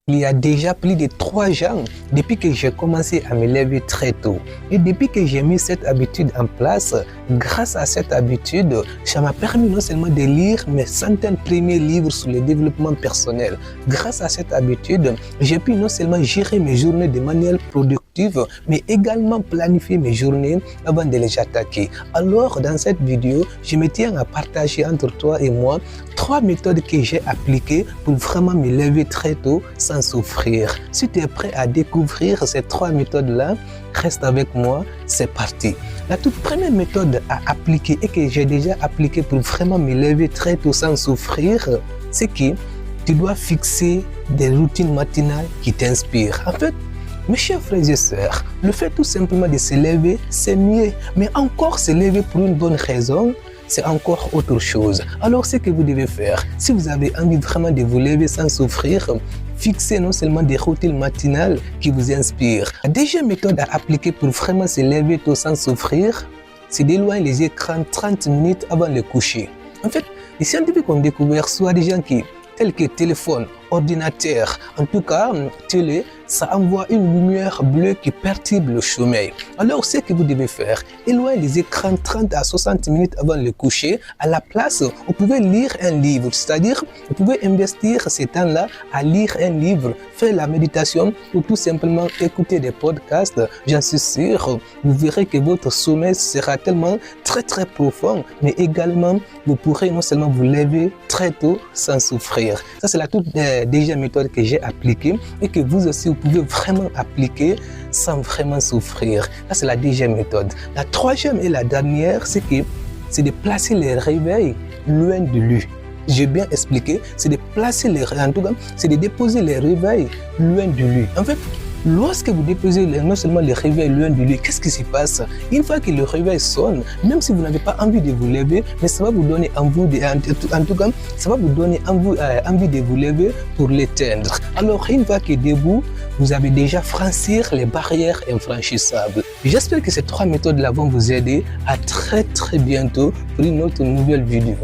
Il y a déjà plus de 3 ans depuis que j'ai commencé à me lever très tôt. Et depuis que j'ai mis cette habitude en place, grâce à cette habitude, ça m'a permis non seulement de lire mes centaines de premiers livres sur le développement personnel. Grâce à cette habitude, j'ai pu non seulement gérer mes journées de manière productive, mais également planifier mes journées avant de les attaquer. Alors, dans cette vidéo, je me tiens à partager entre toi et moi 3 méthodes que j'ai appliquées pour vraiment me lever très tôt sans souffrir. Si tu es prêt à découvrir ces 3 méthodes-là, reste avec moi, c'est parti. La toute première méthode à appliquer et que j'ai déjà appliquée pour vraiment me lever très tôt sans souffrir, c'est que tu dois fixer des routines matinales qui t'inspirent. En fait, mes chers frères et sœurs, le fait tout simplement de se lever, c'est mieux. Mais encore se lever pour une bonne raison, c'est encore autre chose. Alors, ce que vous devez faire, si vous avez envie vraiment de vous lever sans souffrir, fixez non seulement des routines matinales qui vous inspirent. La deuxième méthode à appliquer pour vraiment se lever tôt sans souffrir, c'est d'éloigner les écrans 30 minutes avant le coucher. En fait, les scientifiques ont découvert soit des gens tels que téléphone, ordinateur, en tout cas télé, ça envoie une lumière bleue qui perturbe le sommeil. Alors, ce que vous devez faire, éloignez les écrans 30 à 60 minutes avant le coucher. À la place, vous pouvez lire un livre, c'est-à-dire vous pouvez investir ces temps-là à lire un livre, faire la méditation ou tout simplement écouter des podcasts. J'en suis sûr, vous verrez que votre sommeil sera tellement très profond, mais également vous pourrez non seulement vous lever très tôt sans souffrir. Ça, c'est la toute deuxième méthode que j'ai appliquée et que vous aussi vous pouvez vraiment appliquer sans vraiment souffrir. Ça, c'est la deuxième méthode. La troisième et la dernière, c'est de placer les réveils loin de lui. J'ai bien expliqué, c'est de placer en tout cas, c'est de déposer les réveils loin de lui. En fait, lorsque vous déposez non seulement les réveils loin de lui, qu'est-ce qui se passe? Une fois que le réveil sonne, même si vous n'avez pas envie de vous lever, mais ça va vous donner envie en tout cas, ça va vous donner envie de vous lever pour l'éteindre. Alors, une fois que debout, vous avez déjà franchi les barrières infranchissables. J'espère que ces 3 méthodes-là vont vous aider. À très bientôt pour une autre nouvelle vidéo.